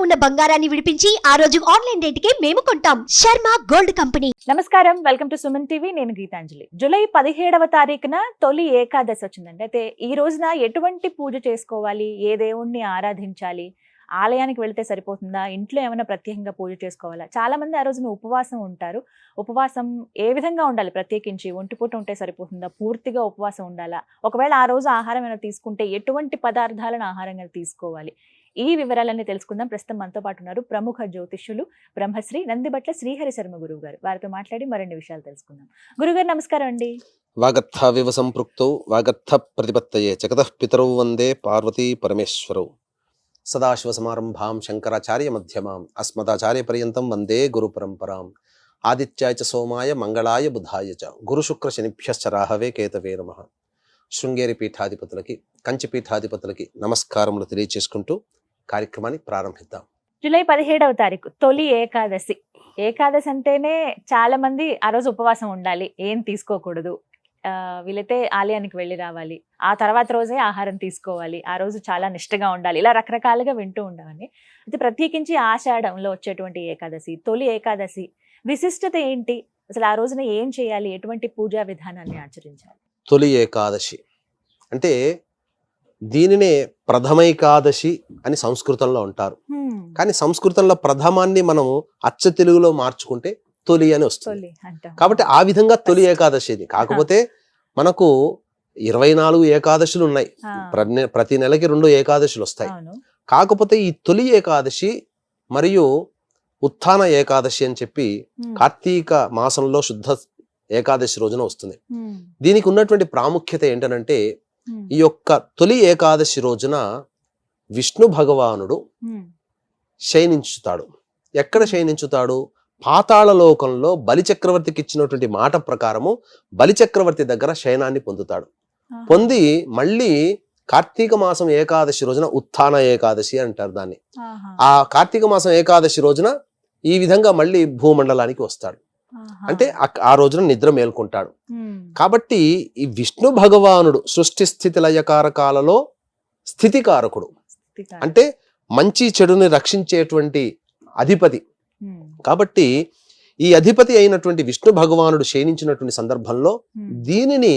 ఉన్న బంగారాన్ని విడిపించి ఆ రోజు ఆన్లైన్ రేటుకే మేము కొంటాం. Sharma gold company. నమస్కారం, వెల్కమ్ టు సుమన్ టీవీ. నేను గీతాంజలి. జూలై 17వ తారీఖున తొలి ఏకాదశి వచ్చిందండి. అయితే ఈ రోజున ఎటువంటి పూజ చేసుకోవాలి, ఏ దేవుణ్ణి ఆరాధించాలి, ఆలయానికి వెళితే సరిపోతుందా, ఇంట్లో ఏమైనా ప్రత్యేకంగా పూజ చేసుకోవాలా? చాలా మంది ఆ రోజున ఉపవాసం ఉంటారు. ఉపవాసం ఏ విధంగా ఉండాలి? ప్రత్యేకించి ఒంటిపూట ఉంటే సరిపోతుందా, పూర్తిగా ఉపవాసం ఉండాలా? ఒకవేళ ఆ రోజు ఆహారం ఏమైనా తీసుకుంటే ఎటువంటి పదార్థాలను ఆహారంగా తీసుకోవాలి? ఈ వివరాలన్నీ తెలుసుకుందాం. ప్రస్తుతం మనతో పాటు ఉన్నారు ప్రముఖ జ్యోతిష్యులు బ్రహ్మశ్రీ నందిబట్ల శ్రీహరి శర్మ గురువు గారు. వారితో మాట్లాడి మరిన్ని విషయాలు తెలుసుకుందాం. గురుగారు నమస్కారం అండి. వాగర్థ వివ సంపృక్తౌ వాగర్థ ప్రతిపత్తయే జగతః పితరౌ వందే పార్వతీ పరమేశ్వరౌ. సదాశివసమారంభాం శంకరాచార్య మధ్యమాం అస్మదాచార్య పర్యంతం వందే గురు పరంపరాం. ఆదిత్యాయ చ సోమాయ మంగళాయ బుధాయ చ గురు శుక్ర శనిభ్యశ్చ రాహవే కేతవే నమః. శృంగేరి పీఠాధిపతులకి, కంచి పీఠాధిపతులకి నమస్కారములు తెలియచేసుకుంటూ కార్యక్రమాన్ని ప్రారంభిద్దాం. జూలై 17వ తారీఖు తొలి ఏకాదశి. ఏకాదశి అంటేనే చాలా మంది ఆ రోజు ఉపవాసం ఉండాలి, ఏం తీసుకోకూడదు, వీలైతే ఆలయానికి వెళ్ళి రావాలి, ఆ తర్వాత రోజే ఆహారం తీసుకోవాలి, ఆ రోజు చాలా నిష్టగా ఉండాలి, ఇలా రకరకాలుగా వింటూ ఉండవని. అయితే ప్రత్యేకించి ఆషాఢంలో వచ్చేటువంటి ఏకాదశి, తొలి ఏకాదశి విశిష్టత ఏంటి? అసలు ఆ రోజున ఏం చేయాలి, ఎటువంటి పూజా విధానాన్ని ఆచరించాలి? తొలి ఏకాదశి అంటే దీనినే ప్రథమైకాదశి అని సంస్కృతంలో అంటారు. కానీ సంస్కృతంలో ప్రథమాన్ని మనము అచ్చ తెలుగులో మార్చుకుంటే తొలి అని వస్తుంది. కాబట్టి ఆ విధంగా తొలి ఏకాదశి ఇది. కాకపోతే మనకు 24 ఏకాదశులు ఉన్నాయి. ప్రతి నెలకి 2 ఏకాదశులు వస్తాయి. కాకపోతే ఈ తొలి ఏకాదశి మరియు ఉత్థాన ఏకాదశి అని చెప్పి కార్తీక మాసంలో శుద్ధ ఏకాదశి రోజున వస్తుంది. దీనికి ఉన్నటువంటి ప్రాముఖ్యత ఏంటనంటే, ఈ యొక్క తొలి ఏకాదశి రోజున విష్ణు భగవానుడు శయనించుతాడు. ఎక్కడ శయనించుతాడు? పాతాళ లోకంలో బలిచక్రవర్తికి ఇచ్చినటువంటి మాట ప్రకారము బలిచక్రవర్తి దగ్గర శయనాన్ని పొందుతాడు. పొంది మళ్ళీ కార్తీక మాసం ఏకాదశి రోజున ఉత్థాన ఏకాదశి అంటారు దాన్ని. ఆ కార్తీక మాసం ఏకాదశి రోజున ఈ విధంగా మళ్ళీ భూమండలానికి వస్తాడు. అంటే ఆ రోజున నిద్ర మేల్కొంటాడు. కాబట్టి ఈ విష్ణు భగవానుడు సృష్టి స్థితి లయకారకాలలో స్థితికారకుడు, అంటే మంచి చెడుని రక్షించేటువంటి అధిపతి. కాబట్టి ఈ అధిపతి అయినటువంటి విష్ణు భగవానుడు శయనించినటువంటి సందర్భంలో దీనిని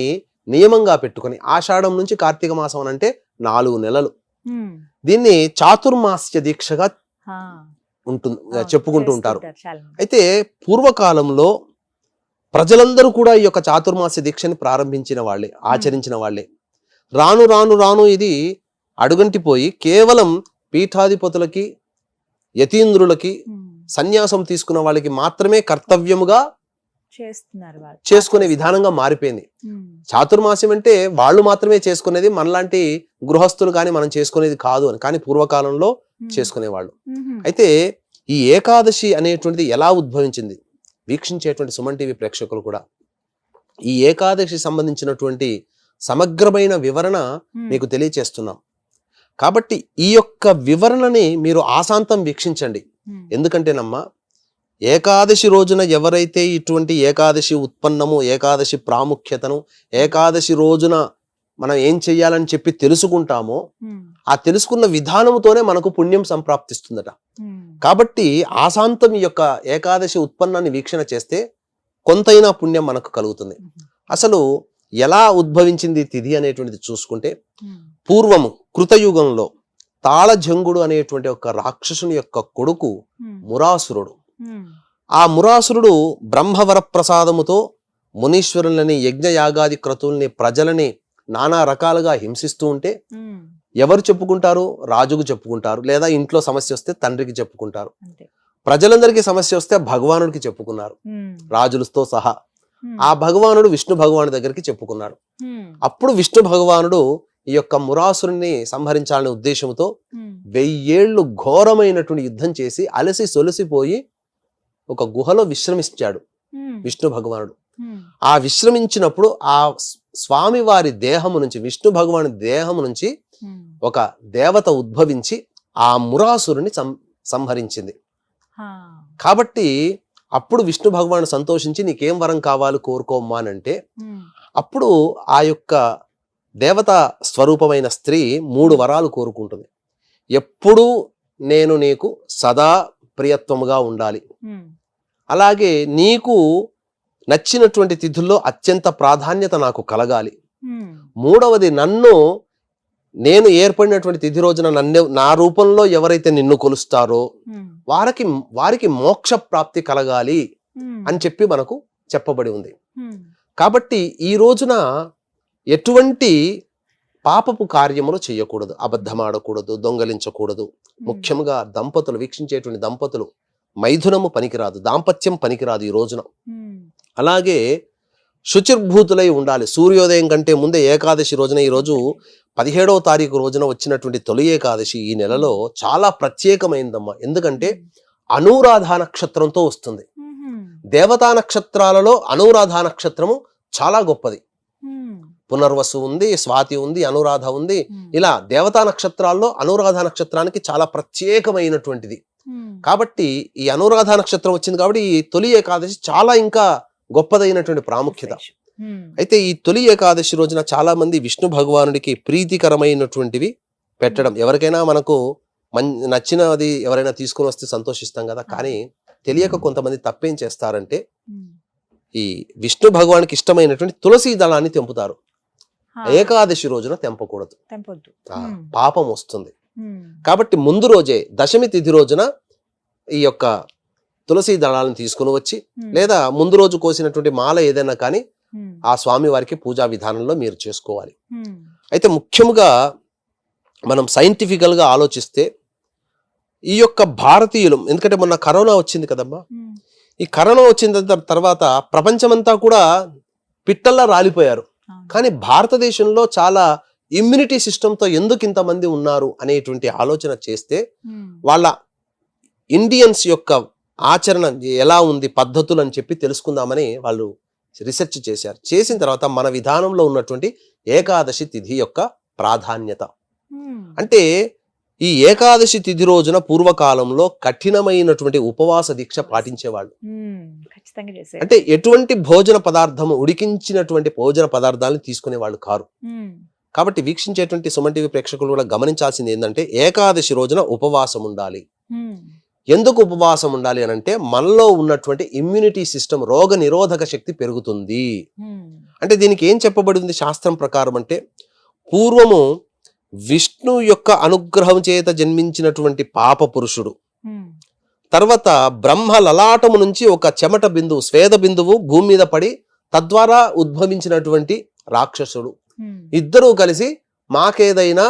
నియమంగా పెట్టుకొని ఆషాఢం నుంచి కార్తీక మాసం అంటే 4 నెలలు దీన్ని చాతుర్మాస్య దీక్షగా ఉంటుంది, చెప్పుకుంటూ ఉంటారు. అయితే పూర్వకాలంలో ప్రజలందరూ కూడా ఈ యొక్క చాతుర్మాస్య దీక్షని ప్రారంభించిన వాళ్ళే, ఆచరించిన వాళ్ళే. రాను రాను రాను ఇది అడుగంటిపోయి కేవలం పీఠాధిపతులకి, యతీంద్రులకి, సన్యాసం తీసుకున్న వాళ్ళకి మాత్రమే కర్తవ్యముగా చేసుకునే విధానంగా మారిపోయింది. చాతుర్మాస్యం అంటే వాళ్ళు మాత్రమే చేసుకునేది, మనలాంటి గృహస్థులు కానీ మనం చేసుకునేది కాదు అని. కానీ పూర్వకాలంలో చేసుకునేవాళ్ళు. అయితే ఈ ఏకాదశి అనేటువంటిది ఎలా ఉద్భవించింది? వీక్షించేటువంటి సుమన్ టీవీ ప్రేక్షకులు కూడా ఈ ఏకాదశి సంబంధించినటువంటి సమగ్రమైన వివరణ మీకు తెలియచేస్తున్నాం. కాబట్టి ఈ యొక్క వివరణని మీరు ఆశాంతం వీక్షించండి. ఎందుకంటేనమ్మా, ఏకాదశి రోజున ఎవరైతే ఇటువంటి ఏకాదశి ఉత్పన్నము, ఏకాదశి ప్రాముఖ్యతను, ఏకాదశి రోజున మనం ఏం చెయ్యాలని చెప్పి తెలుసుకుంటామో ఆ తెలుసుకున్న విధానముతోనే మనకు పుణ్యం సంప్రాప్తిస్తుందట. కాబట్టి ఆశాంతం ఈ యొక్క ఏకాదశి ఉత్పన్నాన్ని వీక్షణ చేస్తే కొంతైనా పుణ్యం మనకు కలుగుతుంది. అసలు ఎలా ఉద్భవించింది తిథి అనేటువంటిది చూసుకుంటే, పూర్వము కృతయుగంలో తాళజంగుడు అనేటువంటి ఒక రాక్షసుని యొక్క కొడుకు మురాసురుడు. ఆ మురాసురుడు బ్రహ్మవర ప్రసాదముతో మునీశ్వరులని, యజ్ఞయాగాది క్రతుల్ని, ప్రజలని నానా రకాలుగా హింసిస్తూ ఉంటే ఎవరు చెప్పుకుంటారు? రాజుకు చెప్పుకుంటారు, లేదా ఇంట్లో సమస్య వస్తే తండ్రికి చెప్పుకుంటారు. ప్రజలందరికీ సమస్య వస్తే భగవానుడికి చెప్పుకున్నారు, రాజులతో సహా. ఆ భగవానుడు విష్ణు భగవాను దగ్గరికి చెప్పుకున్నాడు. అప్పుడు విష్ణు భగవానుడు ఈ యొక్క మురాసురుని సంహరించాలనే ఉద్దేశంతో 1000 ఏళ్ళు ఘోరమైనటువంటి యుద్ధం చేసి అలసి సొలసిపోయి ఒక గుహలో విశ్రమించాడు విష్ణు భగవానుడు. ఆ విశ్రమించినప్పుడు ఆ స్వామి వారి దేహము నుంచి, విష్ణు భగవాను దేహము నుంచి ఒక దేవత ఉద్భవించి ఆ మురాసురుని సంహరించింది. కాబట్టి అప్పుడు విష్ణు భగవాను సంతోషించి నీకేం వరం కావాలి కోరుకోమ్మా అని అంటే, అప్పుడు ఆ యొక్క దేవత స్వరూపమైన స్త్రీ 3 వరాలు కోరుకుంటుంది. ఎప్పుడూ నేను నీకు సదా ప్రియత్వముగా ఉండాలి. ఉమ్, అలాగే నీకు నచ్చినటువంటి తిథుల్లో అత్యంత ప్రాధాన్యత నాకు కలగాలి. ఉమ్, మూడవది, నేను ఏర్పడినటువంటి తిథి రోజున నా రూపంలో ఎవరైతే నిన్ను కొలుస్తారో ఉమ్, వారికి మోక్ష ప్రాప్తి కలగాలి ఉమ్, అని చెప్పి మనకు చెప్పబడి ఉంది. ఉమ్, కాబట్టి ఈ రోజున ఎటువంటి పాపపు కార్యములు చేయకూడదు, అబద్ధమాడకూడదు, దొంగలించకూడదు. ముఖ్యంగా వీక్షించేటువంటి దంపతులు మైథునము పనికిరాదు, దాంపత్యం పనికిరాదు ఈ రోజున. ఉమ్, అలాగే శుచిర్భూతులై ఉండాలి. సూర్యోదయం కంటే ముందే ఏకాదశి రోజున, ఈ రోజు 17వ తారీఖు రోజున వచ్చినటువంటి తొలి ఏకాదశి ఈ నెలలో చాలా ప్రత్యేకమైందమ్మా. ఎందుకంటే అనురాధ నక్షత్రంతో వస్తుంది. ఉమ్, దేవతా నక్షత్రాలలో అనురాధ నక్షత్రము చాలా గొప్పది. ఉమ్, పునర్వసు ఉంది, స్వాతి ఉంది, అనురాధ ఉంది. ఉమ్, ఇలా దేవతా నక్షత్రాల్లో అనురాధ నక్షత్రానికి చాలా ప్రత్యేకమైనటువంటిది. ఉమ్, కాబట్టి ఈ అనురాధ నక్షత్రం వచ్చింది కాబట్టి ఈ తొలి ఏకాదశి చాలా ఇంకా గొప్పదైనటువంటి ప్రాముఖ్యత. ఉమ్, అయితే ఈ తొలి ఏకాదశి రోజున చాలా మంది విష్ణు భగవానుడికి ప్రీతికరమైనటువంటివి పెట్టడం, ఎవరికైనా మనకు నచ్చినది ఎవరైనా తీసుకొని వస్తే సంతోషిస్తాం కదా. కానీ తెలియక కొంతమంది తప్పేం చేస్తారంటే ఉమ్, ఈ విష్ణు భగవానికి ఇష్టమైనటువంటి తులసి దళాన్ని తెంపుతారు. హా, ఏకాదశి రోజున తెంపకూడదు, తెంపొద్దు. పాపం వస్తుంది. ఉమ్, కాబట్టి ముందు రోజే దశమి తిథి రోజున ఈ యొక్క తులసి దళాలను తీసుకుని వచ్చి, ఉమ్, లేదా ముందు రోజు కోసినటువంటి మాల ఏదైనా కానీ ఉమ్, ఆ స్వామి వారికి పూజా విధానంలో మీరు చేసుకోవాలి. ఉమ్, అయితే ముఖ్యంగా మనం సైంటిఫికల్ గా ఆలోచిస్తే ఈ యొక్క భారతీయులు, ఎందుకంటే మొన్న కరోనా వచ్చింది కదమ్మా, ఉమ్, ఈ కరోనా వచ్చిన తర్వాత ప్రపంచమంతా కూడా పిట్టల్లా రాలిపోయారు. అవును. కానీ భారతదేశంలో చాలా ఇమ్యూనిటీ సిస్టంతో ఎందుకు ఇంతమంది ఉన్నారు అనేటువంటి ఆలోచన చేస్తే ఉమ్, వాళ్ళ ఇండియన్స్ యొక్క ఆచరణ ఎలా ఉంది, పద్ధతులు అని చెప్పి తెలుసుకుందామని వాళ్ళు రీసెర్చ్ చేశారు. చేసిన తర్వాత మన విధానంలో ఉన్నటువంటి ఏకాదశి తిథి యొక్క ప్రాధాన్యత ఉమ్, అంటే, ఈ ఏకాదశి తిథి రోజున పూర్వకాలంలో కఠినమైనటువంటి ఉపవాస దీక్ష పాటించేవాళ్ళు. ఉమ్, ఖచ్చితంగా చేసే. అంటే ఎటువంటి భోజన పదార్థము, ఉడికించినటువంటి భోజన పదార్థాలను తీసుకునేవాళ్ళు కారు. ఉమ్, కాబట్టి వీక్షించేటువంటి సుమన్ టీవీ ప్రేక్షకులు కూడా గమనించాల్సింది ఏంటంటే, ఏకాదశి రోజున ఉపవాసం ఉండాలి. ఉమ్, ఎందుకు ఉపవాసం ఉండాలి అని అంటే, మనలో ఉన్నటువంటి ఇమ్యూనిటీ సిస్టమ్, రోగ నిరోధక శక్తి పెరుగుతుంది. ఉమ్, అంటే దీనికి ఏం చెప్పబడింది శాస్త్రం ప్రకారం అంటే, పూర్వము విష్ణు యొక్క అనుగ్రహం చేత జన్మించినటువంటి పాప పురుషుడు, ఉమ్, తర్వాత బ్రహ్మ లలాటము నుంచి ఒక చెమట బిందువు, స్వేద బిందువు భూమి మీద పడి తద్వారా ఉద్భవించినటువంటి రాక్షసుడు, ఉమ్, ఇద్దరూ కలిసి మాకేదైనా,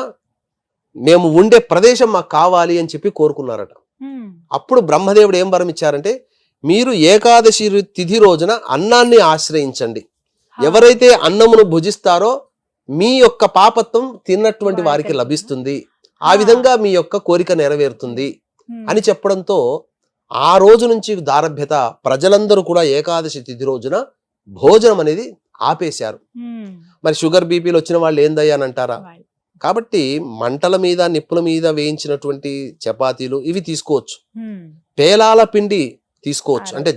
మేము ఉండే ప్రదేశం మాకు కావాలి అని చెప్పి కోరుకున్నారట. ఉమ్, అప్పుడు బ్రహ్మదేవుడు ఏం వరం ఇచ్చారంటే, మీరు ఏకాదశి తిథి రోజున అన్నాన్ని ఆశ్రయించండి. ఎవరైతే అన్నమును భుజిస్తారో మీ యొక్క పాపత్వం తిన్నటువంటి వారికి లభిస్తుంది, ఆ విధంగా మీ యొక్క కోరిక నెరవేరుతుంది ఉమ్, అని చెప్పడంతో ఆ రోజు నుంచి దారభ్యత ప్రజలందరూ కూడా ఏకాదశి తిథి రోజున భోజనం అనేది ఆపేశారు. ఉమ్, మరి షుగర్ బీపీలు వచ్చిన వాళ్ళు ఏందయ్యా అని అంటారా? వాళ్ళు. కాబట్టి మంటల మీద, నిప్పుల మీద వేయించినటువంటి చపాతీలు ఇవి తీసుకోవచ్చు. ఉమ్, పేలాల పిండి తీసుకోవచ్చు. అంటే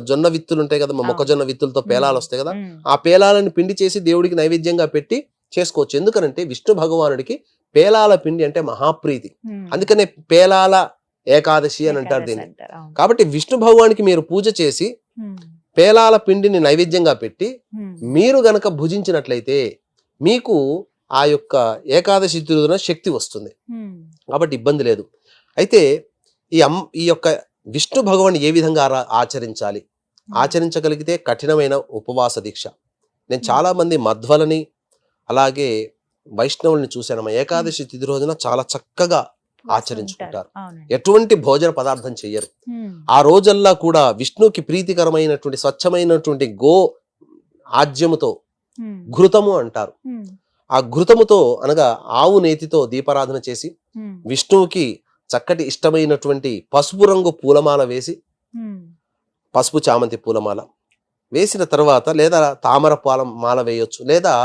జొన్న విత్తులు ఉంటాయి కదా, మొక్కజొన్న విత్తులతో పేలాలు వస్తాయి కదా, ఉమ్, ఆ పేలాలని పిండి చేసి దేవుడికి నైవేద్యంగా పెట్టి చేసుకోవచ్చు. ఎందుకనంటే విష్ణు భగవానుడికి పేలాల పిండి అంటే మహాప్రీతి. ఉమ్, అందుకనే పేలాల ఏకాదశి అని అంటారు దీన్ని. అంటారు, అవును. కాబట్టి విష్ణు భగవానికి మీరు పూజ చేసి ఉమ్, పేలాల పిండిని నైవేద్యంగా పెట్టి ఉమ్, మీరు గనక భుజించినట్లయితే మీకు ఆ యొక్క ఏకాదశి తిథున శక్తి వస్తుంది. ఉమ్, కాబట్టి ఇబ్బంది లేదు. అయితే ఈ యొక్క విష్ణు భగవాన్ ఏ విధంగా ఆచరించాలి, ఆచరించగలిగితే కఠినమైన ఉపవాస దీక్ష. నేను చాలా మంది మధ్వలని అలాగే వైష్ణవుల్ని చూశానమ్మా, ఏకాదశి తిథి రోజున చాలా చక్కగా ఆచరించుకుంటారు. అవునండి. ఎటువంటి భోజన పదార్థం చెయ్యరు. ఉమ్, ఆ రోజల్లా కూడా విష్ణుకి ప్రీతికరమైనటువంటి స్వచ్ఛమైనటువంటి గో ఆజ్యముతో, ఉమ్, ఘృతము అంటారు, ఉమ్, ఆ ఘృతముతో అనగా ఆవు నేతితో దీపారాధన చేసి ఉమ్, విష్ణువుకి చక్కటి ఇష్టమైనటువంటి పసుపు రంగు పూలమాల వేసి, ఉమ్, పసుపు చామంతి పూలమాల వేసిన తర్వాత, లేదా తామర మాల వేయొచ్చు, లేదా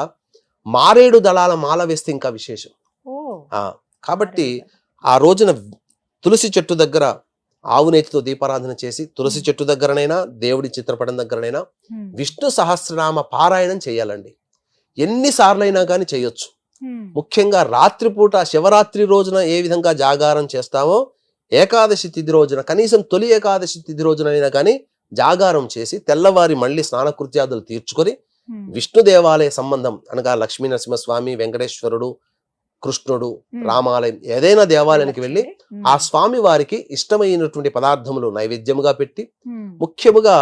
మారేడు దళాల మాల వేస్తే ఇంకా విశేషం. ఓ, కాబట్టి ఆ రోజున తులసి చెట్టు దగ్గర ఆవు నేతితో దీపారాధన చేసి, తులసి చెట్టు దగ్గరనైనా దేవుడి చిత్రపటం దగ్గరనైనా ఉమ్, విష్ణు సహస్రనామ పారాయణం చేయాలండి. ఎన్నిసార్లైనా కానీ చేయొచ్చు. ముఖ్యంగా రాత్రిపూట శివరాత్రి రోజున ఏ విధంగా జాగారం చేస్తామో ఏకాదశి తిథి రోజున కనీసం తొలి ఏకాదశి తిథి రోజున అయినా కానీ జాగారం చేసి తెల్లవారి మళ్ళీ స్నానకృత్యాదులు తీర్చుకొని విష్ణు దేవాలయ సంబంధం అనగా లక్ష్మీ నరసింహస్వామి, వెంకటేశ్వరుడు, కృష్ణుడు, రామాలయం ఏదైనా దేవాలయానికి వెళ్ళి ఆ స్వామి వారికి ఇష్టమైనటువంటి పదార్థములు నైవేద్యముగా పెట్టి ముఖ్యముగా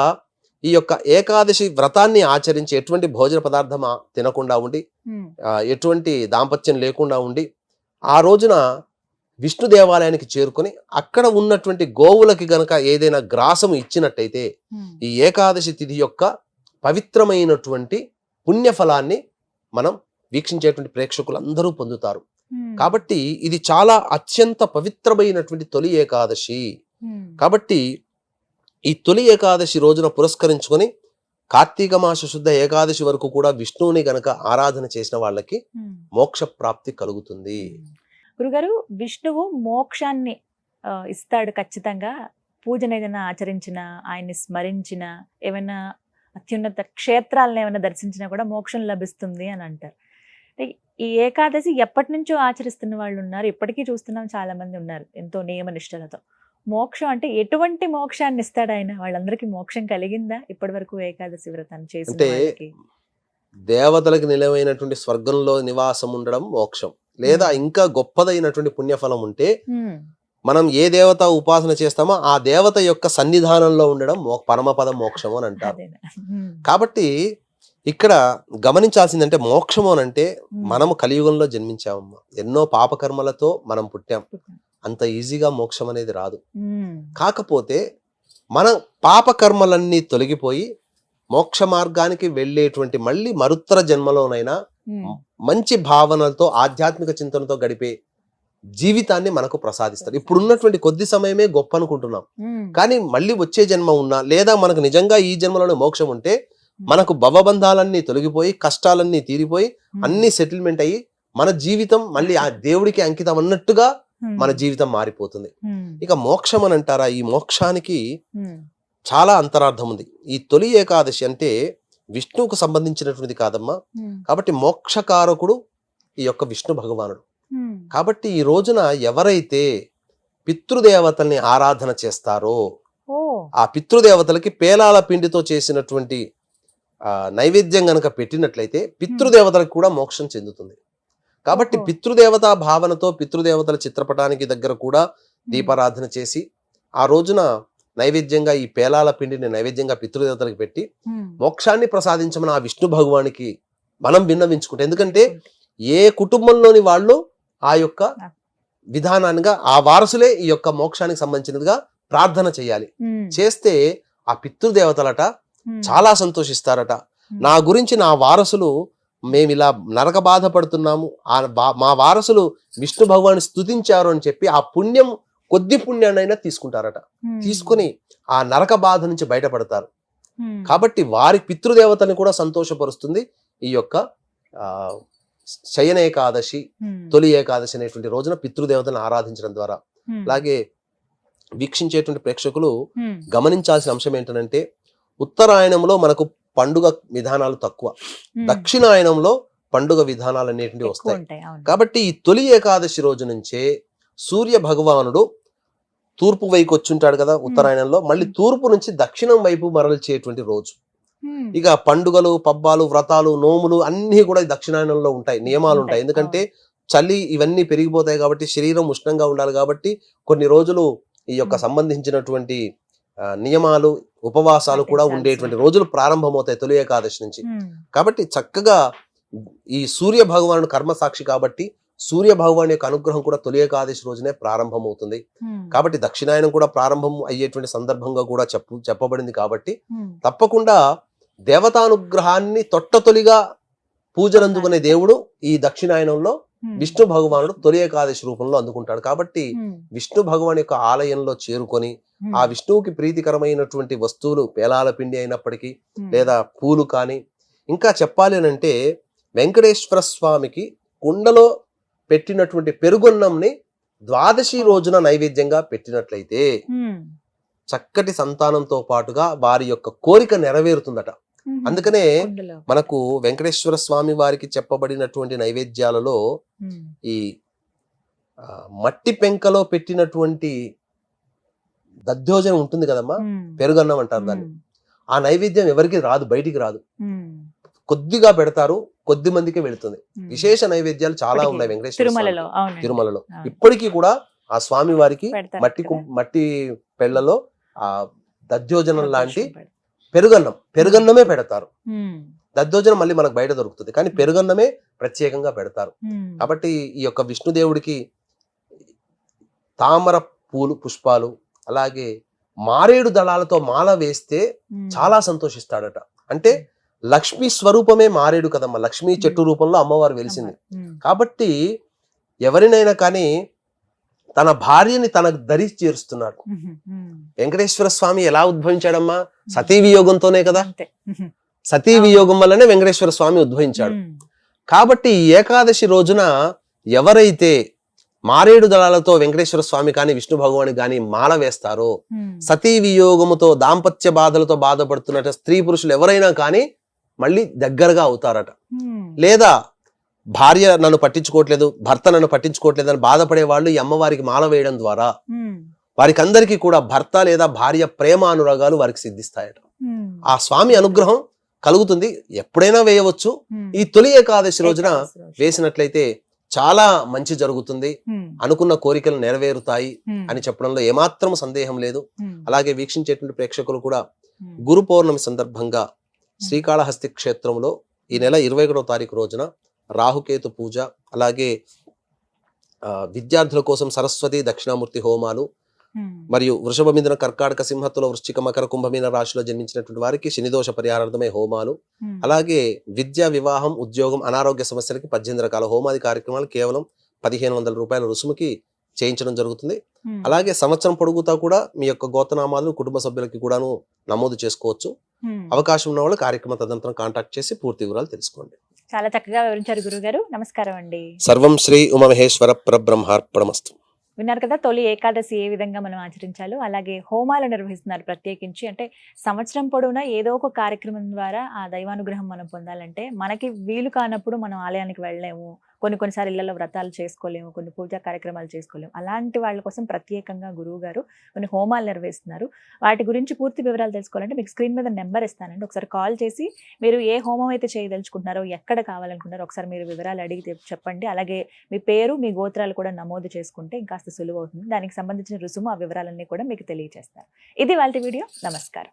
ఈ యొక్క ఏకాదశి వ్రతాన్ని ఆచరించి ఎటువంటి భోజన పదార్థం తినకుండా ఉండి ఎటువంటి దాంపత్యం లేకుండా ఉండి ఆ రోజున విష్ణు దేవాలయానికి చేరుకొని అక్కడ ఉన్నటువంటి గోవులకి గనక ఏదైనా గ్రాసము ఇచ్చినట్టయితే ఈ ఏకాదశి తిథి యొక్క పవిత్రమైనటువంటి పుణ్యఫలాన్ని మనం వీక్షించేటువంటి ప్రేక్షకులందరూ పొందుతారు. కాబట్టి ఇది చాలా అత్యంత పవిత్రమైనటువంటి తొలి ఏకాదశి. కాబట్టి ఈ తొలి ఏకాదశి రోజున పురస్కరించుకొని కార్తీక మాస శుద్ధ ఏకాదశి వరకు కూడా విష్ణువుని గనక ఆరాధన చేసిన వాళ్ళకి మోక్ష ప్రాప్తి కలుగుతుంది. గురుగారు, విష్ణువు మోక్షాన్ని ఇస్తాడు ఖచ్చితంగా. పూజను ఏదైనా ఆచరించిన, ఆయన్ని స్మరించిన, ఏమైనా అత్యున్నత క్షేత్రాలను ఏమైనా దర్శించినా కూడా మోక్షం లభిస్తుంది అని అంటారు. ఈ ఏకాదశి ఎప్పటి నుంచో ఆచరిస్తున్న వాళ్ళు ఉన్నారు, ఇప్పటికీ చూస్తున్నాం చాలా మంది ఉన్నారు ఎంతో నియమ నిష్టలతో. మోక్షం అంటే ఎటువంటి మోక్షాన్ని ఇస్తాడు ఆయన? వాళ్ళందరికీ మోక్షం కలిగిందా ఇప్పటి వరకు ఏకాదశి వ్రతాన్ని చేసిన వాళ్ళకి? దేవతలకు నిలవైనటువంటి స్వర్గంలో నివాసం ఉండడం మోక్షం, లేదా ఇంకా గొప్పదైనటువంటి పుణ్యఫలం ఉంటే మనం ఏ దేవత ఉపాసన చేస్తామో ఆ దేవత యొక్క సన్నిధానంలో ఉండడం పరమపద మోక్షము అని అంటారు. కాబట్టి ఇక్కడ గమనించాల్సిందంటే మోక్షము అని అంటే మనము కలియుగంలో జన్మించామమ్మా, ఎన్నో పాపకర్మలతో మనం పుట్టాం, అంత ఈజీగా మోక్షం అనేది రాదు. కాకపోతే మన పాపకర్మలన్నీ తొలగిపోయి మోక్ష మార్గానికి వెళ్ళేటువంటి మళ్ళీ మరుత్తర జన్మలోనైనా మంచి భావనలతో ఆధ్యాత్మిక చింతనతో గడిపే జీవితాన్ని మనకు ప్రసాదిస్తారు. ఇప్పుడున్నటువంటి కొద్ది సమయమే గొప్ప అనుకుంటున్నాం, కానీ మళ్ళీ వచ్చే జన్మ ఉన్నా లేదా మనకు నిజంగా ఈ జన్మలోనే మోక్షం ఉంటే మనకు భవబంధాలన్నీ తొలగిపోయి కష్టాలన్నీ తీరిపోయి అన్ని సెటిల్మెంట్ అయ్యి మన జీవితం మళ్ళీ ఆ దేవుడికి అంకితం అన్నట్టుగా మన జీవితం మారిపోతుంది. ఇక మోక్షం అని అంటారా? ఈ మోక్షానికి చాలా అంతరార్థం ఉంది. ఈ తొలి ఏకాదశి అంటే విష్ణువుకు సంబంధించినటువంటిది కాదమ్మా. కాబట్టి మోక్షకారకుడు ఈ యొక్క విష్ణు భగవానుడు. కాబట్టి ఈ రోజున ఎవరైతే పితృదేవతల్ని ఆరాధన చేస్తారో ఆ పితృదేవతలకి పేలాల పిండితో చేసినటువంటి నైవేద్యం గనక పెట్టినట్లయితే పితృదేవతలకు కూడా మోక్షం చెందుతుంది. కాబట్టి పితృదేవతా భావనతో పితృదేవతల చిత్రపటానికి దగ్గర కూడా దీపారాధన చేసి ఆ రోజున నైవేద్యంగా ఈ పేలాల పిండిని నైవేద్యంగా పితృదేవతలకు పెట్టి మోక్షాన్ని ప్రసాదించమని ఆ విష్ణు భగవానికి మనం విన్నవించుకుంటాం. ఎందుకంటే ఏ కుటుంబంలోని వాళ్ళు ఆ యొక్క విధానానికి ఆ వారసులే ఈ యొక్క మోక్షానికి సంబంధించినదిగా ప్రార్థన చేయాలి. చేస్తే ఆ పితృదేవతలట చాలా సంతోషిస్తారట. నా గురించి నా వారసులు మేము ఇలా నరక బాధపడుతున్నాము, మా వారసులు విష్ణు భగవాన్ని స్తుతించారు అని చెప్పి ఆ పుణ్యం కొద్ది పుణ్యాన్నైనా తీసుకుంటారట. తీసుకుని ఆ నరక బాధ నుంచి బయటపడతారు. కాబట్టి వారి పితృదేవతని కూడా సంతోషపరుస్తుంది ఈ యొక్క శయన ఏకాదశి, తొలి ఏకాదశి అనేటువంటి రోజున పితృదేవతలను ఆరాధించడం ద్వారా. అలాగే వీక్షించేటువంటి ప్రేక్షకులు గమనించాల్సిన అంశం ఏంటంటే ఉత్తరాయణంలో మనకు పండుగ విధానాలు తక్కువ, దక్షిణాయనంలో పండుగ విధానాలు అనేటువంటి వస్తాయి. కాబట్టి ఈ తొలి ఏకాదశి రోజు నుంచే సూర్య భగవానుడు తూర్పు వైపు వచ్చుంటాడు కదా ఉత్తరాయణంలో, మళ్ళీ తూర్పు నుంచి దక్షిణం వైపు మరల్చేటువంటి రోజు. ఇక పండుగలు, పబ్బాలు, వ్రతాలు, నోములు అన్ని కూడా దక్షిణాయనంలో ఉంటాయి, నియమాలు ఉంటాయి. ఎందుకంటే చలి ఇవన్నీ పెరిగిపోతాయి కాబట్టి శరీరం ఉష్ణంగా ఉండాలి కాబట్టి కొన్ని రోజులు ఈ యొక్క సంబంధించినటువంటి నియమాలు, ఉపవాసాలు కూడా ఉండేటువంటి రోజులు ప్రారంభమవుతాయి తొలి ఏకాదశి నుంచి. కాబట్టి చక్కగా ఈ సూర్య భగవానుడు కర్మసాక్షి కాబట్టి సూర్య భగవాన్ యొక్క అనుగ్రహం కూడా తొలి ఏకాదశి రోజునే ప్రారంభమవుతుంది. కాబట్టి దక్షిణాయనం కూడా ప్రారంభం అయ్యేటువంటి సందర్భంగా కూడా చెప్పబడింది. కాబట్టి తప్పకుండా దేవతానుగ్రహాన్ని తొట్టతొలిగా పూజలందుకునే దేవుడు ఈ దక్షిణాయనంలో విష్ణు భగవానుడు తొలి ఏకాదశి రూపంలో అందుకుంటాడు. కాబట్టి విష్ణు భగవాన్ యొక్క ఆలయంలో చేరుకొని ఆ విష్ణువుకి ప్రీతికరమైనటువంటి వస్తువులు పేలాల పిండి అయినప్పటికీ లేదా పూలు కానీ, ఇంకా చెప్పాలి అని అంటే వెంకటేశ్వర స్వామికి కుండలో పెట్టినటువంటి పెరుగున్నంని ద్వాదశి రోజున నైవేద్యంగా పెట్టినట్లయితే చక్కటి సంతానంతో పాటుగా వారి యొక్క కోరిక నెరవేరుతుందట. అందుకనే కుండలో. మనకు వెంకటేశ్వర స్వామి వారికి చెప్పబడినటువంటి నైవేద్యాలలో ఈ మట్టి పెంకలో పెట్టినటువంటి దధ్యోజనం ఉంటుంది కదమ్మా, పెరుగన్నం అంటారు దాన్ని. ఆ నైవేద్యం ఎవరికి రాదు, బయటికి రాదు, కొద్దిగా పెడతారు, కొద్ది మందికి వెళుతుంది. విశేష నైవేద్యాలు చాలా ఉన్నాయి వెంకటేశ్వర తిరుమలలో. తిరుమలలో. ఇప్పటికీ కూడా ఆ స్వామి వారికి మట్టి పెళ్లలో ఆ దధ్యోజనం లాంటి పెరుగన్నమే పెడతారు. దద్దోజనం మళ్ళీ మనకు బయట దొరుకుతుంది, కానీ పెరుగన్నమే ప్రత్యేకంగా పెడతారు. కాబట్టి ఈ యొక్క విష్ణుదేవుడికి తామర పూలు పుష్పాలు అలాగే మారేడు దళాలతో మాల వేస్తే చాలా సంతోషిస్తాడట. అంటే లక్ష్మీ స్వరూపమే మారేడు కదమ్మా, లక్ష్మీ చెట్టు రూపంలో అమ్మవారు వెలిసింది. కాబట్టి ఎవరినైనా కానీ తన భార్యని తనకు దరి చేరుస్తున్నాడు. వెంకటేశ్వర స్వామి ఎలా ఉద్భవించాడమ్మా? సతీ వియోగంతోనే కదా. సతీ వియోగం వల్లనే వెంకటేశ్వర స్వామి ఉద్భవించాడు. కాబట్టి ఏకాదశి రోజున ఎవరైతే మారేడు దళాలతో వెంకటేశ్వర స్వామి కానీ విష్ణు భగవాని కానీ మాల వేస్తారో, సతీ వియోగముతో దాంపత్య బాధలతో బాధపడుతున్నట్టు స్త్రీ పురుషులు ఎవరైనా కానీ మళ్ళీ దగ్గరగా అవుతారట. లేదా భార్య నన్ను పట్టించుకోవట్లేదు, భర్త నన్ను పట్టించుకోవట్లేదు అని బాధపడే వాళ్ళు ఈ అమ్మవారికి మాల వేయడం ద్వారా వారికి అందరికీ కూడా భర్త లేదా భార్య ప్రేమ అనురాగాలు వారికి సిద్ధిస్తాయట. ఆ స్వామి అనుగ్రహం కలుగుతుంది. ఎప్పుడైనా వేయవచ్చు. ఈ తొలి ఏకాదశి రోజున వేసినట్లయితే చాలా మంచి జరుగుతుంది, అనుకున్న కోరికలు నెరవేరుతాయి అని చెప్పడంలో ఏమాత్రం సందేహం లేదు. అలాగే వీక్షించేటువంటి ప్రేక్షకులు కూడా గురు పౌర్ణమి సందర్భంగా శ్రీకాళహస్తి క్షేత్రంలో ఈ నెల 21వ తారీఖు రోజున రాహుకేతు పూజ, అలాగే విద్యార్థుల కోసం సరస్వతి దక్షిణామూర్తి హోమాలు, మరియు వృషభ మిథున కర్కాటక సింహత్తుల వృశ్చిక మకర కుంభమీన రాశిలో జన్మించినటువంటి వారికి శనిదోష పరిహారార్థమై హోమాలు, అలాగే విద్య వివాహం ఉద్యోగం అనారోగ్య సమస్యలకి 18 రకాల హోమాది కార్యక్రమాలు కేవలం 1500 రూపాయల రుసుముకి చేయించడం జరుగుతుంది. అలాగే సంవత్సరం పొడుగుతా కూడా మీ యొక్క గోత్రనామాలు కుటుంబ సభ్యులకి కూడాను నమోదు చేసుకోవచ్చు. అవకాశం ఉన్న వాళ్ళు కార్యక్రమ తదనంతరం కాంటాక్ట్ చేసి పూర్తి వివరాలు తెలుసుకోండి. చాలా చక్కగా వివరించారు గురుగారు. నమస్కారం అండి. సర్వం శ్రీ ఉమామహేశ్వర పరబ్రహ్మార్పణమస్తు. విన్నారు కదా, తొలి ఏకాదశి ఏ విధంగా మనం ఆచరించాలో. అలాగే హోమాలు నిర్వహిస్తున్నారు ప్రత్యేకించి. అంటే సంవత్సరం పొడవునా ఏదో ఒక కార్యక్రమం ద్వారా ఆ దైవానుగ్రహం మనం పొందాలంటే మనకి వీలు కానప్పుడు మనం ఆలయానికి వెళ్ళలేము, కొన్నిసార్లు ఇళ్లలో వ్రతాలు చేసుకోలేము, కొన్ని పూజా కార్యక్రమాలు చేసుకోలేము. అలాంటి వాళ్ళ కోసం ప్రత్యేకంగా గురువు గారు కొన్ని హోమాలు నిర్వహిస్తున్నారు. వాటి గురించి పూర్తి వివరాలు తెలుసుకోవాలంటే మీకు స్క్రీన్ మీద నెంబర్ ఇస్తానండి. ఒకసారి కాల్ చేసి మీరు ఏ హోమం అయితే చేయదలుచుకుంటున్నారో, ఎక్కడ కావాలనుకుంటున్నారో ఒకసారి మీరు వివరాలు అడిగి చెప్పండి. అలాగే మీ పేరు మీ గోత్రాలు కూడా నమోదు చేసుకుంటే ఇంకాస్త సులువు అవుతుంది. దానికి సంబంధించిన రుసుము ఆ వివరాలన్నీ కూడా మీకు తెలియజేస్తారు. ఇది వాళ్ళ వీడియో. నమస్కారం.